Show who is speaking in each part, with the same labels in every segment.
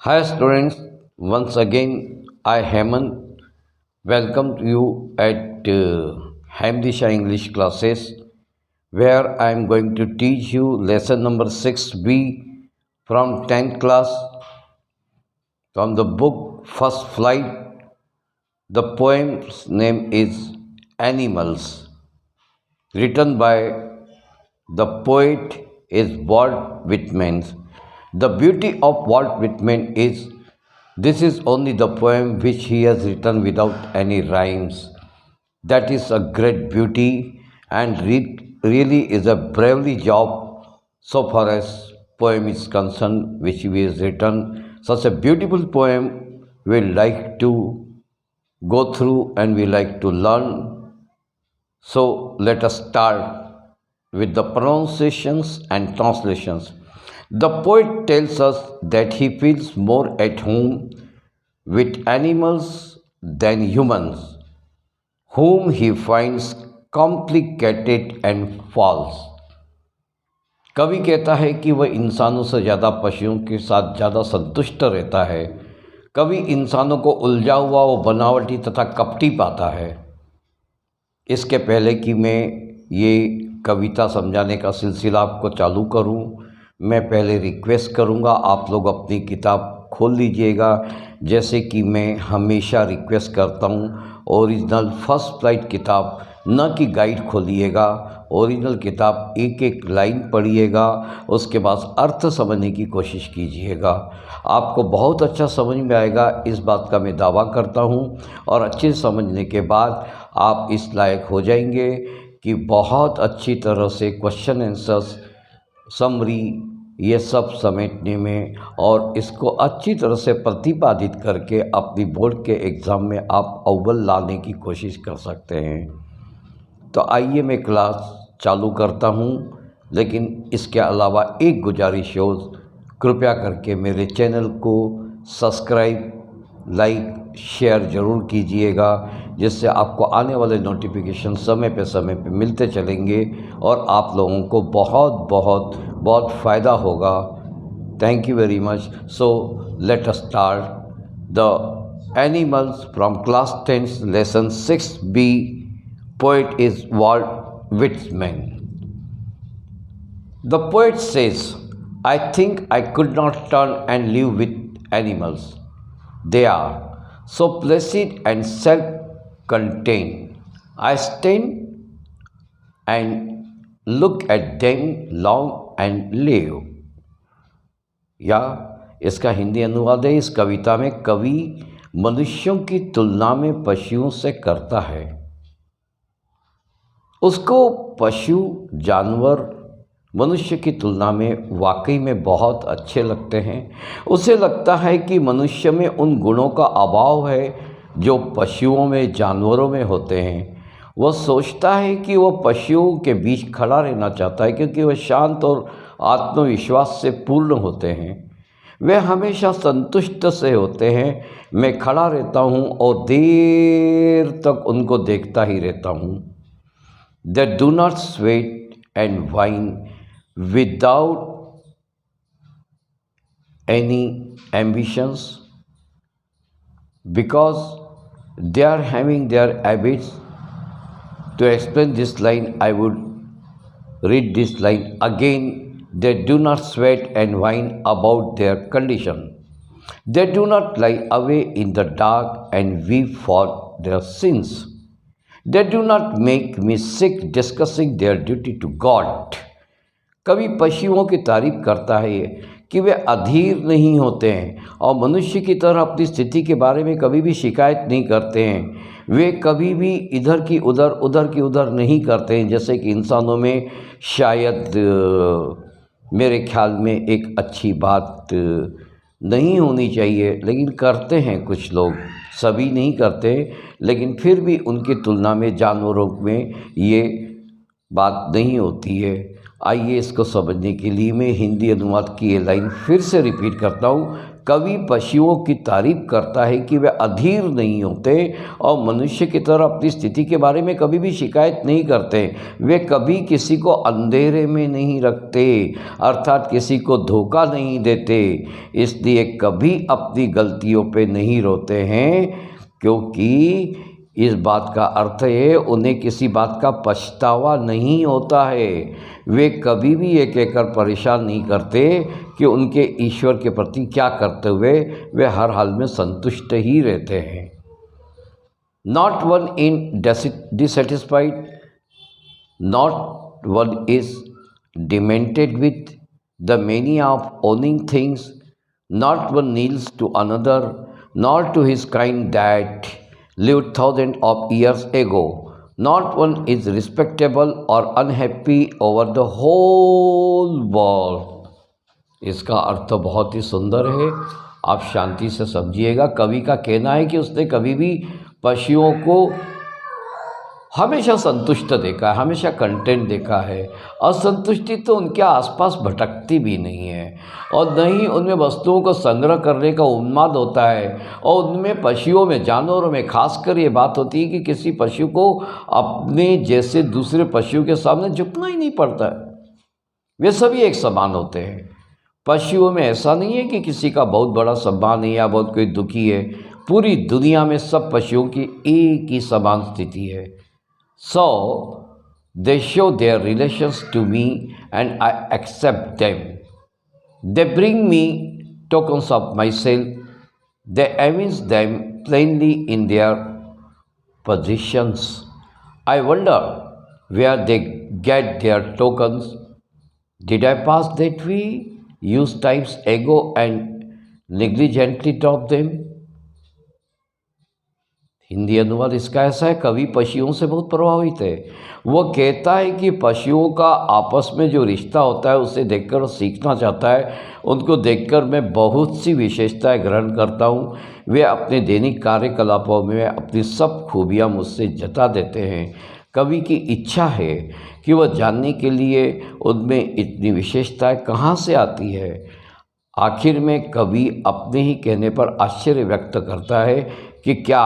Speaker 1: Hi students, once again I Hemant welcome you at Hamdisha English classes where I am going to teach you lesson number 6B from 10th class from the book First Flight. The poem's name is Animals, written by the poet is Walt Whitman. The beauty of Walt Whitman is this is only the poem which he has written without any rhymes. That is a great beauty and really is a bravely job so far as poem is concerned which he has written. Such a beautiful poem we like to go through and we like to learn. So let us start with the pronunciations and translations. The poet tells us that he feels more at home with animals than humans, whom he finds complicated and false. कवि कहता है कि वह इंसानों से ज़्यादा पशुओं के साथ ज़्यादा संतुष्ट रहता है। कवि इंसानों को उलझा हुआ वो बनावटी तथा कपटी पाता है। इसके पहले कि मैं ये कविता समझाने का सिलसिला आपको चालू करूं, मैं पहले रिक्वेस्ट करूंगा आप लोग अपनी किताब खोल लीजिएगा। जैसे कि मैं हमेशा रिक्वेस्ट करता हूं, ओरिजिनल फर्स्ट फ्लाइट किताब न कि गाइड खोलिएगा, ओरिजिनल किताब एक एक लाइन पढ़िएगा, उसके बाद अर्थ समझने की कोशिश कीजिएगा। आपको बहुत अच्छा समझ में आएगा, इस बात का मैं दावा करता हूँ। और अच्छे समझने के बाद आप इस लायक हो जाएंगे कि बहुत अच्छी तरह से क्वेश्चन आंसर्स समरी ये सब समेटने में और इसको अच्छी तरह से प्रतिपादित करके अपनी बोर्ड के एग्ज़ाम में आप अव्वल लाने की कोशिश कर सकते हैं। तो आइए मैं क्लास चालू करता हूँ, लेकिन इसके अलावा एक गुजारिश हो, कृपया करके मेरे चैनल को सब्सक्राइब लाइक शेयर ज़रूर कीजिएगा, जिससे आपको आने वाले नोटिफिकेशन समय पे मिलते चलेंगे और आप लोगों को बहुत बहुत बहुत फ़ायदा होगा। Thank you very much. So let us start the animals from class 10 lesson 6B. Poet is Walt Whitman. The poet says, I think I could not turn and live with animals. They are so placid and self-contained. I stand and look at them long and live. या इसका हिंदी अनुवाद है, इस कविता में कवि मनुष्यों की तुलना में पशुओं से करता है। उसको पशु जानवर मनुष्य की तुलना में वाकई में बहुत अच्छे लगते हैं। उसे लगता है कि मनुष्य में उन गुणों का अभाव है जो पशुओं में जानवरों में होते हैं। वह सोचता है कि वह पशुओं के बीच खड़ा रहना चाहता है, क्योंकि वह शांत और आत्मविश्वास से पूर्ण होते हैं। वे हमेशा संतुष्ट से होते हैं। मैं खड़ा रहता हूँ और देर तक उनको देखता ही रहता हूँ। They do not sweat and whine without any ambitions, because they are having their habits. To explain this line, I would read this line again. They do not sweat and whine about their condition. They do not lie away in the dark and weep for their sins. They do not make me sick discussing their duty to God. कवि पशुओं की तारीफ करता है कि वे अधीर नहीं होते हैं और मनुष्य की तरह अपनी स्थिति के बारे में कभी भी शिकायत नहीं करते हैं। वे कभी भी इधर की उधर नहीं करते हैं, जैसे कि इंसानों में शायद मेरे ख्याल में एक अच्छी बात नहीं होनी चाहिए, लेकिन करते हैं कुछ लोग, सभी नहीं करते, लेकिन फिर भी उनकी तुलना में जानवरों में ये बात नहीं होती है। आइए इसको समझने के लिए मैं हिंदी अनुवाद की ये लाइन फिर से रिपीट करता हूँ। कवि पशुओं की तारीफ करता है कि वे अधीर नहीं होते और मनुष्य की तरह अपनी स्थिति के बारे में कभी भी शिकायत नहीं करते। वे कभी किसी को अंधेरे में नहीं रखते, अर्थात किसी को धोखा नहीं देते, इसलिए कभी अपनी गलतियों पे नहीं रोते हैं, क्योंकि इस बात का अर्थ है उन्हें किसी बात का पछतावा नहीं होता है। वे कभी भी ये कहकर परेशान नहीं करते कि उनके ईश्वर के प्रति क्या करते हुए वे हर हाल में संतुष्ट ही रहते हैं। Not one in dissatisfied, not one is demented with the mania of owning things, not one kneels to another, nor to his kind that lived thousands of years ago. Not one is respectable or unhappy over the whole world. इसका अर्थ बहुत ही सुंदर है, आप शांति से समझिएगा। कवि का कहना है कि उसने कभी भी पशुओं को हमेशा संतुष्ट देखा है, हमेशा कंटेंट देखा है। असंतुष्टि तो उनके आसपास भटकती भी नहीं है और न ही उनमें वस्तुओं को संग्रह करने का उन्माद होता है। और उनमें पशुओं में, जानवरों में खासकर ये बात होती है कि किसी पशु को अपने जैसे दूसरे पशुओं के सामने झुकना ही नहीं पड़ता है। वे सभी एक समान होते हैं। पशुओं में ऐसा नहीं है कि किसी का बहुत बड़ा सम्मान है या बहुत कोई दुखी है। पूरी दुनिया में सब पशुओं की एक ही समान स्थिति है। So they show their relations to me and I accept them. They bring me tokens of myself. They evince them plainly in their positions. I wonder where they get their tokens. Did I pass that way, use times ago and negligently drop them? Hindi अनुवाद इसका ऐसा है, कवि पशुओं से बहुत प्रभावित है। वो कहता है कि पशुओं का आपस में जो रिश्ता होता है उसे देखकर वो सीखना चाहता है। उनको देखकर मैं बहुत सी विशेषताएं ग्रहण करता हूँ। वे अपने दैनिक कार्यकलापों में अपनी सब खूबियाँ मुझसे जता देते हैं। कवि की इच्छा है कि वह जानने के लिए उनमें इतनी विशेषताएं कहाँ से आती है। आखिर में कवि अपने ही कहने पर आश्चर्य व्यक्त करता है कि क्या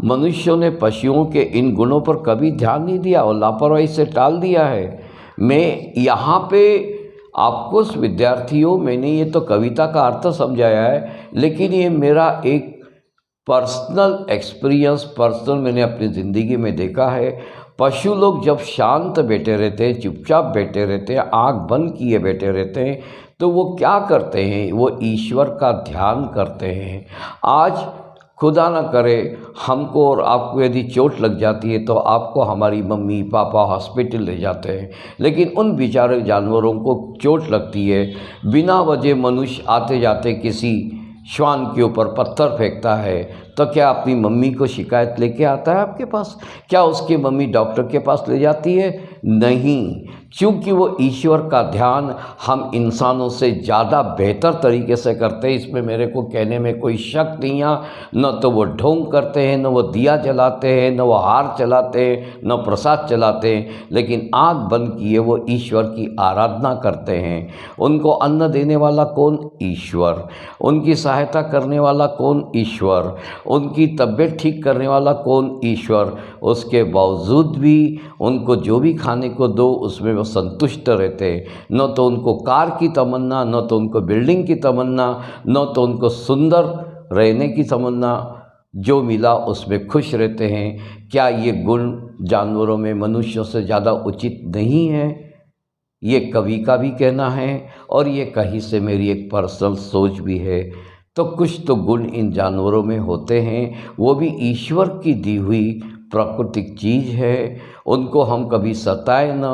Speaker 1: मनुष्यों ने पशुओं के इन गुणों पर कभी ध्यान नहीं दिया और लापरवाही से टाल दिया है। मैं यहाँ पे आपको विद्यार्थियों, मैंने ये तो कविता का अर्थ समझाया है, लेकिन ये मेरा एक पर्सनल एक्सपीरियंस, पर्सनल मैंने अपनी ज़िंदगी में देखा है। पशु लोग जब शांत बैठे रहते हैं, चुपचाप बैठे रहते हैं, आँख बंद किए बैठे रहते हैं, तो वो क्या करते हैं, वो ईश्वर का ध्यान करते हैं। आज खुदा न करे हमको और आपको यदि चोट लग जाती है तो आपको हमारी मम्मी पापा हॉस्पिटल ले जाते हैं, लेकिन उन बेचारे जानवरों को चोट लगती है। बिना वजह मनुष्य आते जाते किसी श्वान के ऊपर पत्थर फेंकता है, तो क्या अपनी मम्मी को शिकायत लेके आता है आपके पास? क्या उसकी मम्मी डॉक्टर के पास ले जाती है? नहीं, क्योंकि वो ईश्वर का ध्यान हम इंसानों से ज़्यादा बेहतर तरीके से करते हैं। इसमें मेरे को कहने में कोई शक नहीं है। न तो वो ढोंग करते हैं, न वो दिया जलाते हैं, न वो हार चलाते हैं, न प्रसाद चलाते हैं, लेकिन आँख बंद किए वो ईश्वर की आराधना करते हैं। उनको अन्न देने वाला कौन? ईश्वर। उनकी सहायता करने वाला कौन? ईश्वर। उनकी तबीयत ठीक करने वाला कौन? ईश्वर। उसके बावजूद भी उनको जो भी खाने को दो उसमें वो संतुष्ट रहते हैं। न तो उनको कार की तमन्ना, न तो उनको बिल्डिंग की तमन्ना, न तो उनको सुंदर रहने की तमन्ना। जो मिला उसमें खुश रहते हैं। क्या ये गुण जानवरों में मनुष्यों से ज़्यादा उचित नहीं है? ये कवि का भी कहना है और ये कहीं से मेरी एक पर्सनल सोच भी है। तो कुछ तो गुण इन जानवरों में होते हैं, वो भी ईश्वर की दी हुई प्राकृतिक चीज़ है। उनको हम कभी सताए ना,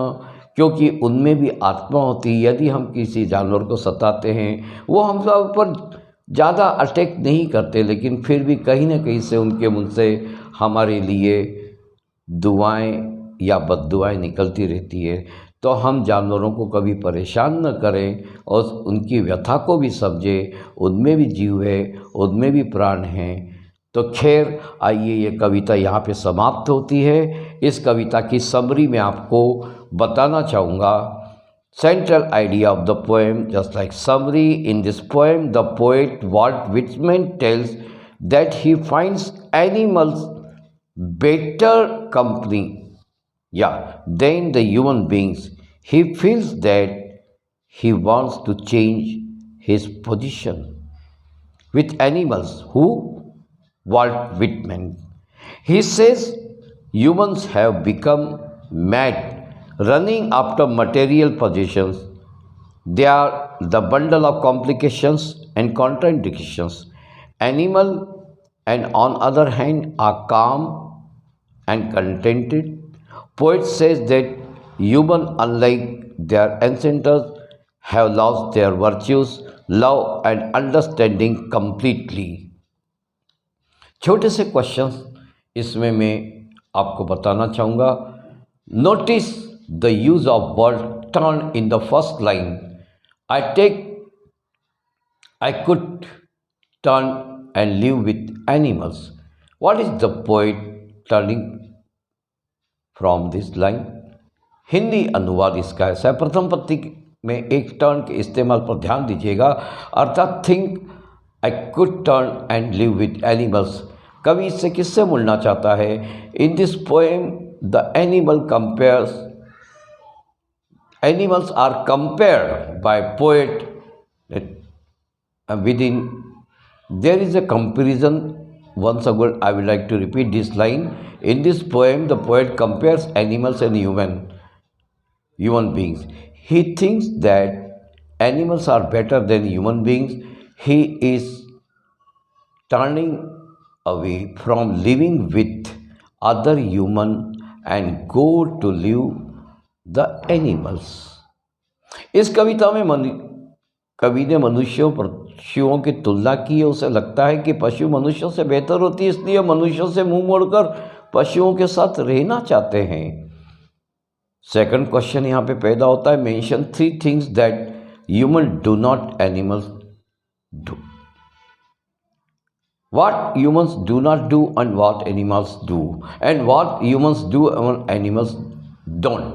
Speaker 1: क्योंकि उनमें भी आत्मा होती है। यदि हम किसी जानवर को सताते हैं, वो हम सब पर ज़्यादा अटैक नहीं करते, लेकिन फिर भी कहीं ना कहीं से उनके मुंह से हमारे लिए दुआएं या बद्दुआएं निकलती रहती है। तो हम जानवरों को कभी परेशान न करें और उनकी व्यथा को भी समझें। उनमें भी जीव है, उनमें भी प्राण हैं। तो खैर, आइए ये कविता यहाँ पे समाप्त होती है। इस कविता की समरी मैं आपको बताना चाहूँगा। central idea of the poem. Just like summary in this poem, the poet Walt Whitman tells that he finds animals better company, than the human beings. He feels that he wants to change his position with animals. Who? Walt Whitman. He says humans have become mad running after material possessions. They are the bundle of complications and contradictions. Animal, and on other hand, are calm and contented. Poet says that human, unlike their ancestors, have lost their virtues, love and understanding completely. छोटे से questions इसमें मैं आपको बताना चाहूँगा. Notice the use of word turn in the first line. I could turn and live with animals. What is the poet turning from this line? Hindi अनुवाद इसका ऐसा है. प्रथम पंक्ति में एक टर्न के इस्तेमाल पर ध्यान दीजिएगा, अर्थात think I could turn and live with animals. कवि इससे किससे मुड़ना चाहता है? In this poem the animals are compared by poet within. There is a comparison. Once again I would like to repeat this line. In this poem the poet compares animals and human beings. He thinks that animals are better than human beings. He is turning away from living with other human and go to live the animals. इस कविता में कवि ने पशुओं की तुलना की है. उसे लगता है कि पशु मनुष्यों से बेहतर होती है, इसलिए मनुष्यों से मुंह मोड़कर पशुओं के साथ रहना चाहते हैं. सेकंड क्वेश्चन यहाँ पे पैदा होता है. Mention 3 things that human do not animals do. What humans do not do and what animals do, and what humans do and animals don't.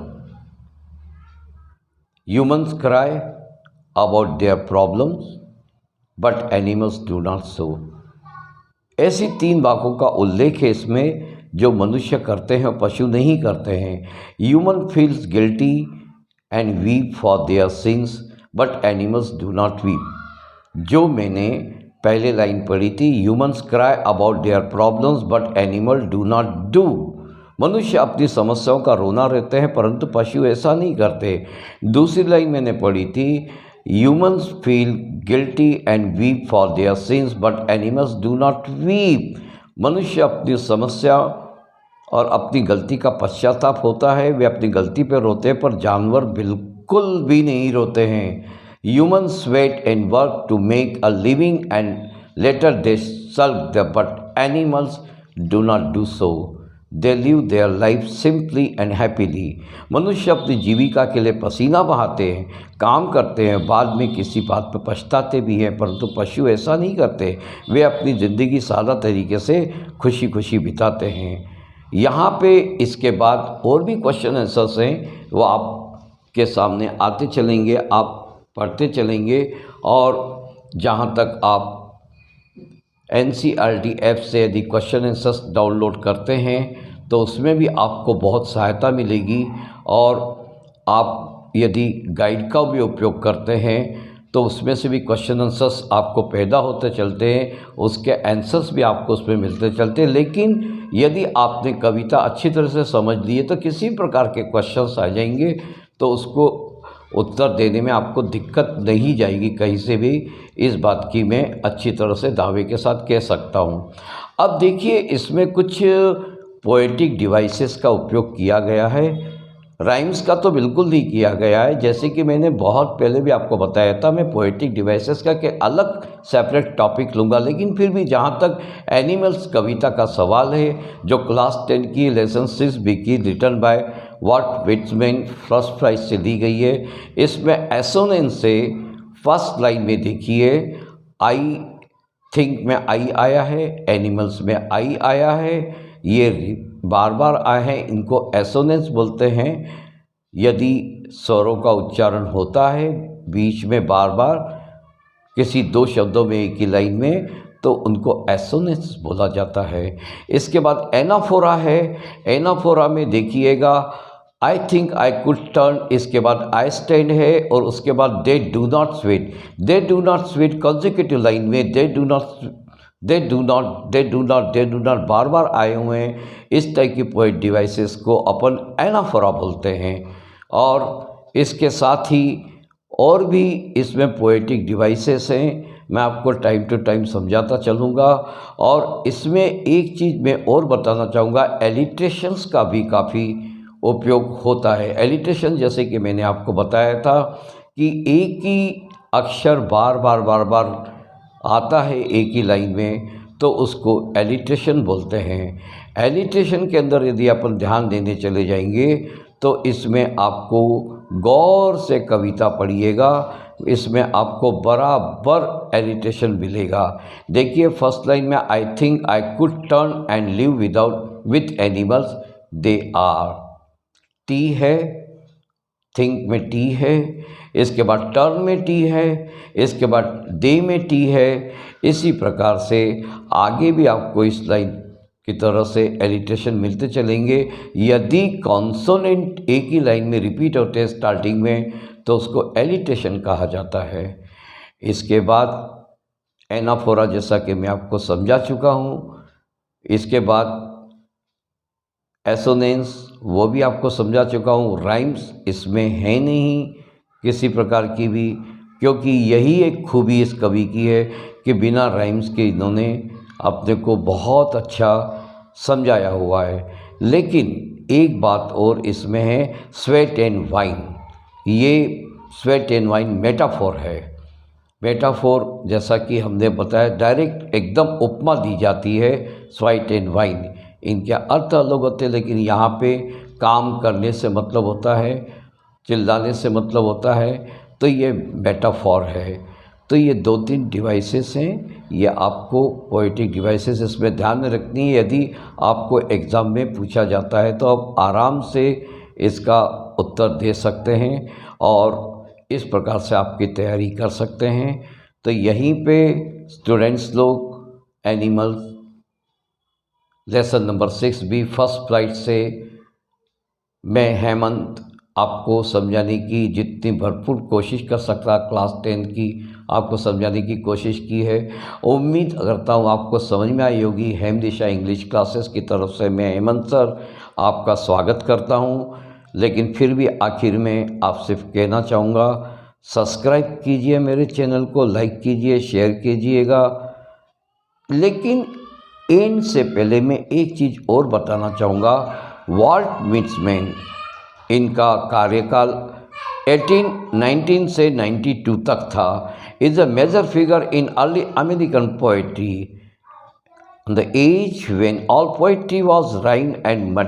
Speaker 1: Humans cry about their problems, but animals do not so. ऐसी 3 बातों का उल्लेख है इसमें जो मनुष्य करते हैं और पशु नहीं करते हैं. Human feels guilty and weep for their since, but animals do not weep. जो मैंने पहले लाइन पढ़ी थी, humans cry about their problems but animal do not do. मनुष्य अपनी समस्याओं का रोना रहते हैं परंतु पशु ऐसा नहीं करते. दूसरी लाइन मैंने पढ़ी थी, humans feel guilty and weep for their since but animals do not weep. मनुष्य अपनी समस्या और अपनी गलती का पश्चाताप होता है, वे अपनी गलती पर रोते हैं, पर जानवर बिल्कुल भी नहीं रोते हैं. Humans sweat and work to make a living and later they sulk there, but animals do not do so. They live their life simply and happily. मनुष्य अपनी जीविका के लिए पसीना बहाते हैं, काम करते हैं, बाद में किसी बात पर पछताते भी हैं, परंतु पशु ऐसा नहीं करते. वे अपनी ज़िंदगी सादा तरीके से खुशी खुशी बिताते हैं. यहाँ पे इसके बाद और भी क्वेश्चन आंसर्स हैं, वो आपके सामने आते चलेंगे, आप पढ़ते चलेंगे. और जहाँ तक आप NCERT ऐप से यदि क्वेश्चन आंसर्स डाउनलोड करते हैं तो उसमें भी आपको बहुत सहायता मिलेगी. और आप यदि गाइड का भी उपयोग करते हैं तो उसमें से भी क्वेश्चन आंसर्स आपको पैदा होते चलते हैं, उसके आंसर्स भी आपको उसमें मिलते चलते हैं. लेकिन यदि आपने कविता अच्छी तरह से समझ ली है तो किसी प्रकार के क्वेश्चंस आ जाएंगे तो उसको उत्तर देने में आपको दिक्कत नहीं जाएगी कहीं से भी. इस बात की मैं अच्छी तरह से दावे के साथ कह सकता हूँ. अब देखिए, इसमें कुछ पोएटिक डिवाइसेस का उपयोग किया गया है. राइम्स का तो बिल्कुल नहीं किया गया है. जैसे कि मैंने बहुत पहले भी आपको बताया था, मैं पोएटिक डिवाइसेस का के अलग सेपरेट टॉपिक लूँगा. लेकिन फिर भी जहाँ तक एनिमल्स कविता का सवाल है, जो क्लास 10 की लेसन 6 बी की written by Walt Whitman first prize से दी गई है, इसमें एसोनेंस से फर्स्ट लाइन में देखिए, आई थिंक में आई आया है, एनिमल्स में आई आया है, ये बार बार आए हैं, इनको एसोनेंस बोलते हैं. यदि स्वरों का उच्चारण होता है बीच में बार बार किसी दो शब्दों में एक ही लाइन में, तो उनको एसोनेंस बोला जाता है। इसके बाद एनाफोरा है। एनाफोरा में देखिएगा आई थिंक आई कुड टर्न, इसके बाद आई स्टैंड है और उसके बाद they do not sweet. They do not sweet consecutive line में दे डू नॉट बार बार आए हुए हैं। इस टाइप की पोएट डिवाइसेस को अपन एनाफोरा बोलते हैं। और इसके साथ ही और भी इसमें पोएटिक डिवाइसेस हैं, मैं आपको टाइम टू टाइम समझाता चलूँगा। और इसमें एक चीज़ मैं और बताना चाहूँगा, एलिट्रेशंस का भी काफ़ी उपयोग होता है। एलिट्रेशन जैसे कि मैंने आपको बताया था कि एक ही अक्षर बार बार आता है एक ही लाइन में, तो उसको एलिट्रेशन बोलते हैं। एलिट्रेशन के अंदर यदि अपन ध्यान देने चले जाएंगे तो इसमें आपको गौर से कविता पढ़िएगा, इसमें आपको बराबर एलिट्रेशन मिलेगा। देखिए फर्स्ट लाइन में I think I could turn and live with animals they are. T है, थिंक में टी है, इसके बाद टर्न में टी है, इसके बाद दे में टी है। इसी प्रकार से आगे भी आपको इस लाइन की तरह से एलिट्रेशन मिलते चलेंगे। यदि कॉन्सोनेंट एक ही लाइन में रिपीट होते हैं स्टार्टिंग में, तो उसको एलिट्रेशन कहा जाता है। इसके बाद एनाफोरा जैसा कि मैं आपको समझा चुका हूँ। इसके बाद एसोनेंस वो भी आपको समझा चुका हूँ। राइम्स इसमें है नहीं किसी प्रकार की भी, क्योंकि यही एक खूबी इस कवि की है कि बिना राइम्स के इन्होंने अपने को बहुत अच्छा समझाया हुआ है। लेकिन एक बात और इसमें है, स्वेट एंड वाइन। ये स्वेट एंड वाइन मेटाफोर है। मेटाफोर जैसा कि हमने बताया, डायरेक्ट एकदम उपमा दी जाती है स्वेट एंड वाइन। इनके अर्थ अलग होते हैं, लेकिन यहाँ पे काम करने से मतलब होता है, चिल्लाने से मतलब होता है, तो ये मेटाफोर है। तो ये दो तीन डिवाइसेस हैं, ये आपको पोएटिक डिवाइसेस इसमें ध्यान में रखनी है। यदि आपको एग्ज़ाम में पूछा जाता है तो आप आराम से इसका उत्तर दे सकते हैं और इस प्रकार से आपकी तैयारी कर सकते हैं। तो यहीं पे स्टूडेंट्स लोग एनिमल्स लेसन नंबर 6 भी फर्स्ट फ्लाइट से मैं हेमंत आपको समझाने की जितनी भरपूर कोशिश कर सकता, क्लास 10 की आपको समझाने की कोशिश की है। उम्मीद करता हूँ आपको समझ में आई होगी। हेम दिशा इंग्लिश क्लासेस की तरफ से मैं हेमंत सर आपका स्वागत करता हूँ। लेकिन फिर भी आखिर में आपसे कहना चाहूँगा, सब्सक्राइब कीजिए मेरे चैनल को, लाइक कीजिए, शेयर कीजिएगा। लेकिन एंड से पहले मैं एक चीज़ और बताना चाहूँगा। वॉल्ट व्हिटमैन, इनका कार्यकाल 1819 से 92 तक था। Is a major figure in early American poetry, the age when all poetry was rhyme and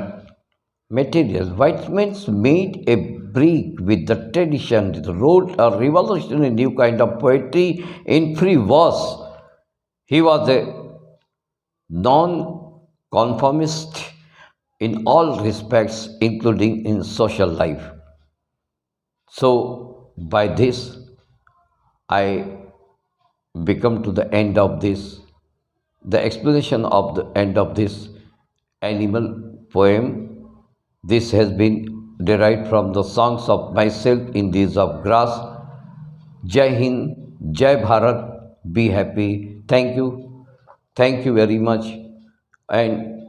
Speaker 1: material. Whitman made a break with the tradition, wrote a revolutionary new kind of poetry in free verse. He was a non-conformist in all respects, including in social life. So, by this, I become to the end of this, the explanation of the end of this animal poem. This has been derived from the songs of myself in these of grass. Jai Hind, Jai Bharat, be happy. Thank you very much, and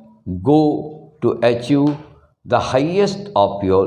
Speaker 1: go to achieve the highest of your